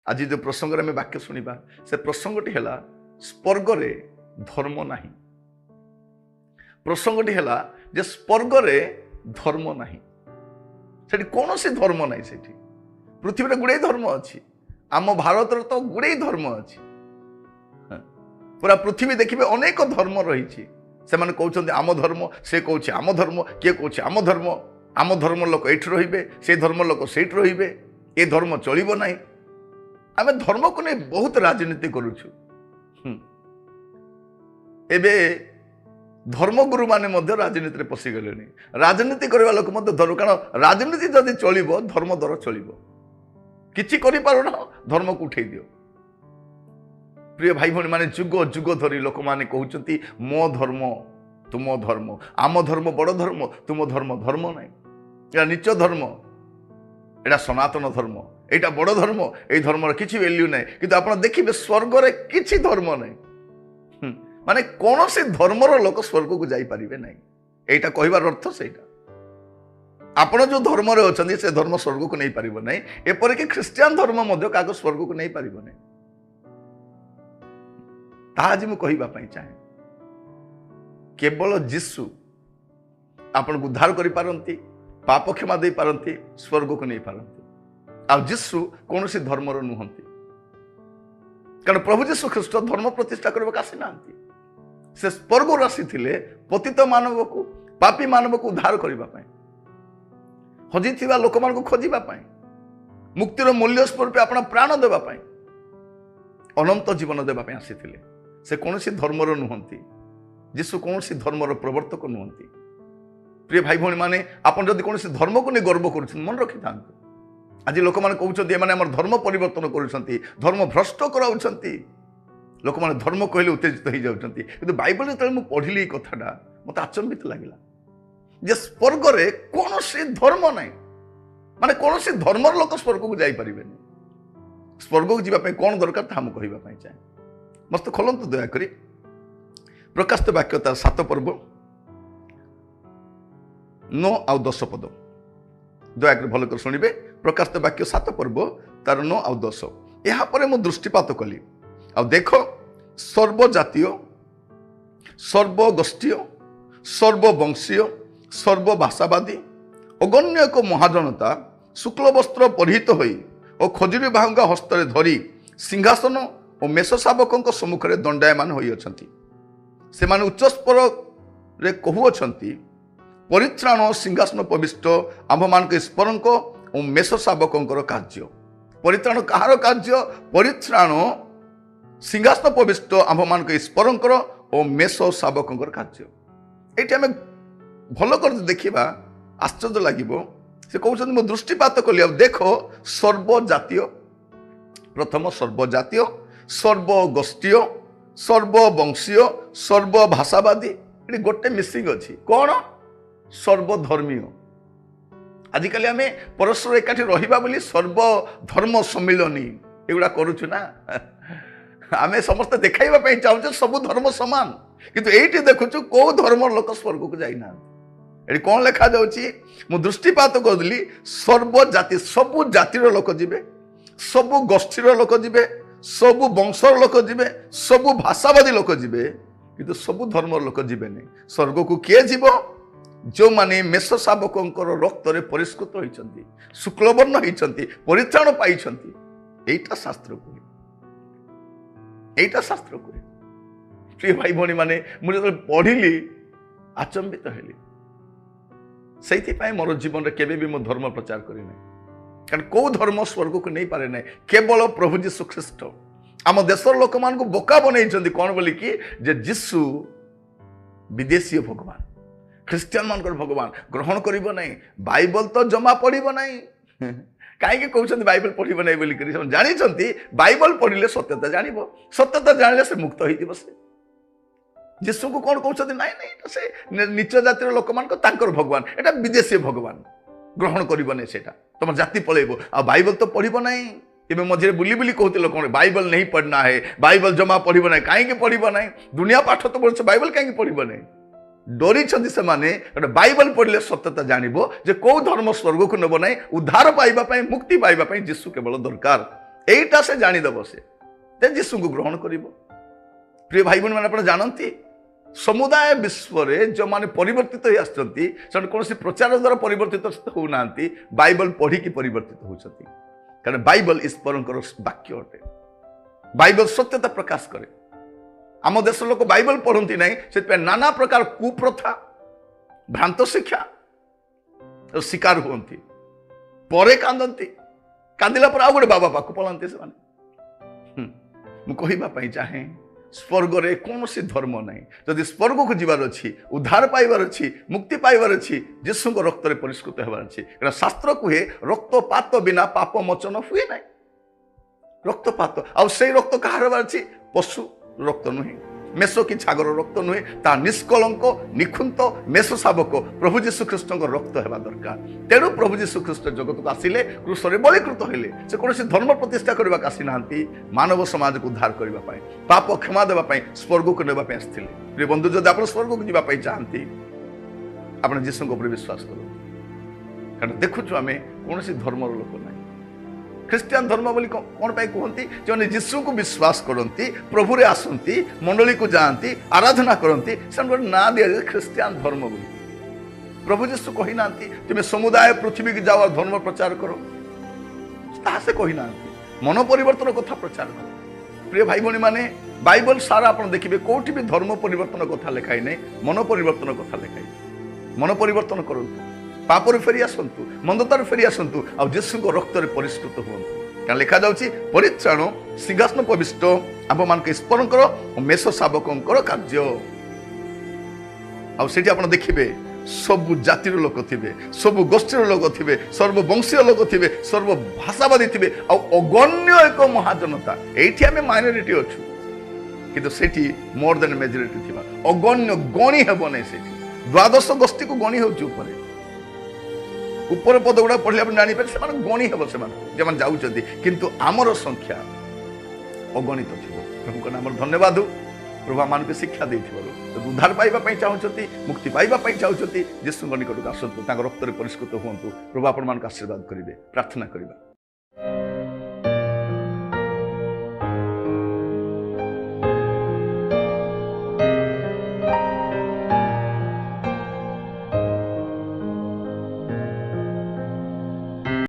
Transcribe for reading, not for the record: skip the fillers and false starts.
आज जो प्रसंग में वाक्य शुणा से प्रसंगटी है स्वर्ग धर्म नहीं। प्रसंगटी है जे स्वर्ग धर्म नहीं, से कौन सी धर्म नहीं। से पृथ्वी गुड़े धर्म अच्छी, आम भारत तो गुड़े धर्म अच्छी। पूरा पृथ्वी देखिए अनेक धर्म रही से कहते आम धर्म, से कौच आम धर्म, किए कौच आम धर्म। आम धर्म लोक ये रे, से धर्म लोक से रे, ये धर्म चलो ना। आम धर्म को नहीं बहुत राजनीति करुचु। एबे धर्मगुरु माने मध्य राजनीति में पशिगले। राजनीति करने लोक धर्म, कारण राजनीति जदि चलो धर्म दर चलो। किछि करि पारो ना, धर्म को उठे दियो। प्रिय भाई भौणी माने जुग जुग धरी लोक माने कहउचंती मो धर्म तुम धर्म, आम धर्म बड़ धर्म, तुम धर्म धर्म नहीं। एटा नीच धर्म, एटा सनातन धर्म, एटा बड़ धर्म, ए धर्म किछि वैल्यू नहीं। किंतु आपण देखिबे स्वर्ग रे किछि धर्म नहीं। माने कौन से धर्मर लोक स्वर्ग को जाई परिबे नहीं। एटा कहबार अर्थ सेटा। आपण जो धर्म रे अछंती से धर्म स्वर्ग को नहीं परिबो नहीं। एपर कि ख्रिस्टियन धर्म मध्य काको स्वर्ग को नहीं परिबो नहीं। आज मुझे कहवाई चाहे केवल जीशु आपन को उद्धार करि पारंती, पाप क्षमा दे पारंती, स्वर्ग को नहीं पारंती। आ जीशु कौन सी धर्मर नुहंती, कारण प्रभु जीशु ख्रीष्ट धर्म प्रतिष्ठा करने आसी ना। से स्वर्ग आसी थिले पतित मानव को, पापी मानव को उद्धार करने, हजी लोक मान को खोजापी, मुक्तिर मूल्य स्वरूप अपना प्राण देवाई, अनंत जीवन देवाई आसी थिले। से कौन सी धर्मर नुहंती, जीशु कौन सी धर्मर प्रवर्तक नुहंती। प्रिय भाई भौणी माने आपन जदि कौन सी धर्म को नहीं गर्व कर मन रखि था। आज लोक मैंने कहते हैं धर्म परिवर्तन कर, धर्म भ्रष्ट कराउछंती। लोक मैंने धर्म कहले उत्तेजित हो जाउछंती। किंतु बाइबल जो मुझे पढ़िली कथाटा मत आचंबित लगिला जे स्वर्ग रे कौन सी धर्म नहीं। माने कौन सी धर्मर लोक स्वर्ग को जाई परिबेनी। स्वर्ग को जीवाई कौन दरकार ता मुझे कहवाई चाहे। मस्त खोलतु दयाकोरी प्रकाशित वाक्य तार 7 पर्व 9 आउ 10 पद। दयाकोरी भल कर शुणिबे। प्रकाशित वाक्य 7 पर्व तार 9 आउ 10। यहाँ पर मु दृष्टिपात कली आ देख सर्वजातीय, सर्वगोष्ठीय, सर्ववंशीय, सर्वभाषावादी अगण्य एक महाजनता शुक्ल वस्त्र परिहित होई और खजुरी बाहुंगा हस्तरे धरी सिंहासन और मेष शावक सम्मुख में दंडायमान होती। से माने उच्च स्वर रे कहूअछंती परित्राण सिंहासन प्रविष्ट आम मान ईश्वरक और मेष शावकंकर कार्य। परित्राण कहार कार्य? परित्राण सिंहासन प्रविष्ट आम मान ईश्वरकर और मेष शावकंकर कार्य। ये आम भल कर देखा आश्चर्य लगे। से कहते मो दृष्टिपात कली देख सर्वजातीय, प्रथम सर्वजातीय, सर्वगोष्ठीय, सर्ववंशीय, सर्वभाषावादी, ये गोटे मिसिंग अच्छी। कौन? सर्वधर्मीय। आजिकल आम परस्पर एकाठी रहिबा बोली सर्वधर्म सम्मिलनी एगुड़ा करुचु ना। आम समस्त देखाइबा चाहूँ सब धर्म समान, किंतु एठी देखुचु को धर्म लोक स्वर्ग को जाइना। ये कौन लिखा जाउची? मु दृष्टिपात करली सर्वजाति, सबु जातिर लोक जिबे, सबु गोष्ठीर लोक जिबे, सबु वंशर लोक जिबे, सबु भाषावादी लोक जिबे, किंतु सबु धर्म लोक जिबे नहीं। स्वर्ग को किए जीव? जो माने मेष शावकंकर रक्त रे परिष्कृत होइछंती, शुक्लवर्ण होइछंती, परित्राण पाइछंती। एटा शास्त्र को, एटा शास्त्र को। प्रिय भाई भौणी माने मुझे पढ़िली आचंबित हेली। से मोर जीवन में केबे भी मो धर्म प्रचार करी ना, कारण को धर्म स्वर्ग को नहीं पारे ना। केवल प्रभु जीशु ख्रीष्ट आम देशर लोक मान को बोका बनई कौन बोली कि जे जीशु विदेशी भगवान, ख्रिस्टियन मान भगवान ग्रहण करिबो नहीं। बाइबल तो जमा पढ़िबो नहीं। कहीं कहते बाइबल पढ़िबो नहीं बोली करी जानी। बाइबल पढ़िले सत्यता जानिबो, सत्यता जानिले से मुक्त होइतिबो। से जीशु को कौन कहते नहीं नहीं से नीच जातिर लोक मान भगवान, एटा विदेशी भगवान ग्रहण करिबो सेटा तुम जाति पलैबो। आ बाइबल तो पढ़िबो नहीं। एबे मझे बुली बुली कहते लोक बाइबल नहीं पढ़ना है, बाइबल जमा पढ़िबो नहीं। कहीं पढ़िबो नहीं? दुनिया पाठ तो बोलছে बाइबल कहीं पढ़िबो नहीं। डरी से माने बाइबल पढ़ले सत्यता जानिबो जे को धर्म स्वर्ग को नब नहीं। उद्धार पाइबा पई, मुक्ति पाइबा पई जीशु केवल दरकार। এইটা সে জাଣିদেব সে ଯୀଶୁଙ୍କୁ ଗ୍ରହଣ କରିବ। ପ୍ରିୟ ଭାଇ ଭଉଣୀ ମାନେ ଆପଣ ଜାଣନ୍ତି ସମୁଦାୟ ବିଶ୍ୱରେ ଯେଉଁମାନେ ପରିବର୍ତ୍ତିତ ହୋଇ ଆସିଛନ୍ତି ସେମାନେ କୌଣସି ପ୍ରଚାର ଦ୍ୱାରା ପରିବର୍ତ୍ତିତ ହେଉନାହାନ୍ତି, ବାଇବଲ ପଢ଼ିକି ପରିବର୍ତ୍ତିତ ହେଉଛନ୍ତି। କାରଣ ବାଇବଲ ଈଶ୍ୱରଙ୍କର ବାକ୍ୟ ଅଟେ। ବାଇବଲ ସତ୍ୟତା ପ୍ରକାଶ କରେ। ଆମ ଦେଶର ଲୋକ ବାଇବଲ ପଢ଼ନ୍ତି ନାହିଁ, ସେଥିପାଇଁ ନାନା ପ୍ରକାର କୁପ୍ରଥା ଭ୍ରାନ୍ତ ଶିକ୍ଷା ଶିକାର ହୁଅନ୍ତି, ପରେ କାନ୍ଦନ୍ତି, କାନ୍ଦିଲା ପରେ ଆଉ ଗୋଟେ ବାବା ପାଖକୁ ପଳାନ୍ତି ସେମାନେ। ମୁଁ କହିବା ପାଇଁ ଚାହେଁ ସ୍ୱର୍ଗରେ କୌଣସି ଧର୍ମ ନାହିଁ। ଯଦି ସ୍ୱର୍ଗକୁ ଯିବାର ଅଛି, ଉଦ୍ଧାର ପାଇବାର ଅଛି, ମୁକ୍ତି ପାଇବାର ଅଛି, ଯୀଶୁଙ୍କ ରକ୍ତରେ ପରିଷ୍କୃତ ହେବାର ଅଛି। କାରଣ ଶାସ୍ତ୍ର କୁହେ ରକ୍ତପାତ ବିନା ପାପ ମୋଚନ ହୁଏ ନାହିଁ। ରକ୍ତପାତ, ଆଉ ସେଇ ରକ୍ତ କାହାର ହେବାର ଅଛି? ପଶୁ ରକ୍ତ ନୁହେଁ, ମେଷ କି ଛାଗର ରକ୍ତ ନୁହେଁ, ତା ନିଷ୍କଳଙ୍କ ନିଖୁନ୍ତ ମେଷ ଶାବକ ପ୍ରଭୁ ଯୀଶୁଖ୍ରୀଷ୍ଟଙ୍କ ରକ୍ତ ହେବା ଦରକାର। ତେଣୁ ପ୍ରଭୁ ଯୀଶୁଖ୍ରୀଷ୍ଟ ଜଗତକୁ ଆସିଲେ, କ୍ରୁଶରେ ବଳିକୃତ ହେଲେ। ସେ କୌଣସି ଧର୍ମ ପ୍ରତିଷ୍ଠା କରିବାକୁ ଆସିନାହାନ୍ତି, ମାନବ ସମାଜକୁ ଉଦ୍ଧାର କରିବା ପାଇଁ, ପାପ କ୍ଷମା ଦେବା ପାଇଁ, ସ୍ୱର୍ଗକୁ ନେବା ପାଇଁ ଆସିଥିଲେ। ପ୍ରିୟ ବନ୍ଧୁ, ଯଦି ଆପଣ ସ୍ୱର୍ଗକୁ ଯିବା ପାଇଁ ଚାହାନ୍ତି, ଆପଣ ଯୀଶୁଙ୍କ ଉପରେ ବିଶ୍ୱାସ କରନ୍ତୁ। କାରଣ ଦେଖୁଛୁ ଆମେ କୌଣସି ଧର୍ମର ଲୋକ ନାହିଁ। ଖ୍ରୀଷ୍ଟିଆନ ଧର୍ମ ବୋଲି କ'ଣ ପାଇଁ କୁହନ୍ତି? ଯେଉଁମାନେ ଯୀଶୁଙ୍କୁ ବିଶ୍ୱାସ କରନ୍ତି, ପ୍ରଭୁରେ ଆସନ୍ତି, ମଣ୍ଡଳୀକୁ ଯାଆନ୍ତି, ଆରାଧନା କରନ୍ତି, ସେମାନଙ୍କୁ ନାଁ ଦିଆଯାଏ ଖ୍ରୀଷ୍ଟିଆନ ଧର୍ମ ବୋଲି। ପ୍ରଭୁ ଯୀଶୁ କହିନାହାନ୍ତି ତୁମେ ସମୁଦାୟ ପୃଥିବୀକୁ ଯାଅ ଧର୍ମ ପ୍ରଚାର କର, ତାହା ସେ କହିନାହାନ୍ତି। ମନ ପରିବର୍ତ୍ତନ କଥା ପ୍ରଚାର କର। ପ୍ରିୟ ଭାଇ ଭଉଣୀ ମାନେ, ବାଇବଲ ସାରା ଆପଣ ଦେଖିବେ କୋଉଠି ବି ଧର୍ମ ପରିବର୍ତ୍ତନ କଥା ଲେଖାଇ ନାହିଁ, ମନ ପରିବର୍ତ୍ତନ କଥା ଲେଖାଇ। ମନ ପରିବର୍ତ୍ତନ କରନ୍ତୁ, ପାପରୁ ଫେରି ଆସନ୍ତୁ, ମନ୍ଦତାରୁ ଫେରି ଆସନ୍ତୁ, ଆଉ ଯୀଶୁଙ୍କ ରକ୍ତରେ ପରିଷ୍କୃତ ହୁଅନ୍ତୁ। କାରଣ ଲେଖାଯାଉଛି ପରିତ୍ରାଣ ସିଂହାସନ ପ୍ରବିଷ୍ଟ ଆମ୍ଭମାନଙ୍କ ଈଶ୍ୱରଙ୍କର ଓ ମେଷ ଶାବକଙ୍କର କାର୍ଯ୍ୟ। ଆଉ ସେଠି ଆପଣ ଦେଖିବେ ସବୁ ଜାତିର ଲୋକ ଥିବେ, ସବୁ ଗୋଷ୍ଠୀର ଲୋକ ଥିବେ, ସର୍ବବଂଶୀୟ ଲୋକ ଥିବେ, ସର୍ବଭାଷାବାଦୀ ଥିବେ, ଆଉ ଅଗଣ୍ୟ ଏକ ମହାଜନତା। ଏଇଠି ଆମେ ମାଇନରିଟି ଅଛୁ, କିନ୍ତୁ ସେଠି ମୋର ଦେନ୍ ମେଜରିଟି ଥିବା ଅଗଣ୍ୟ, ଗଣି ହେବ ନାହିଁ। ସେଠି ଦ୍ୱାଦଶ ଗୋଷ୍ଠୀକୁ ଗଣି ହେଉଛି ଉପରେ ଉପର ପଦ ଗୁଡ଼ା ପଢ଼ିଲେ ଆପଣ ଜାଣିପାରିବେ ସେମାନେ ଗଣି ହେବ, ସେମାନେ ଯେଉଁମାନେ ଯାଉଛନ୍ତି, କିନ୍ତୁ ଆମର ସଂଖ୍ୟା ଅଗଣିତ ଥିବ। ପ୍ରଭୁଙ୍କ ନାମରେ ଧନ୍ୟବାଦ। ପ୍ରଭୁ ଆମମାନଙ୍କୁ ଶିକ୍ଷା ଦେଇଥିବାରୁ ଯଦି ଉଦ୍ଧାର ପାଇବା ପାଇଁ ଚାହୁଁଛନ୍ତି, ମୁକ୍ତି ପାଇବା ପାଇଁ ଚାହୁଁଛନ୍ତି, ଯୀଶୁଙ୍କ ନିକଟକୁ ଆସନ୍ତୁ, ତାଙ୍କ ରକ୍ତରେ ପରିଷ୍କୃତ ହୁଅନ୍ତୁ। ପ୍ରଭୁ ଆପଣମାନଙ୍କୁ ଆଶୀର୍ବାଦ କରିବେ। ପ୍ରାର୍ଥନା କରିବା।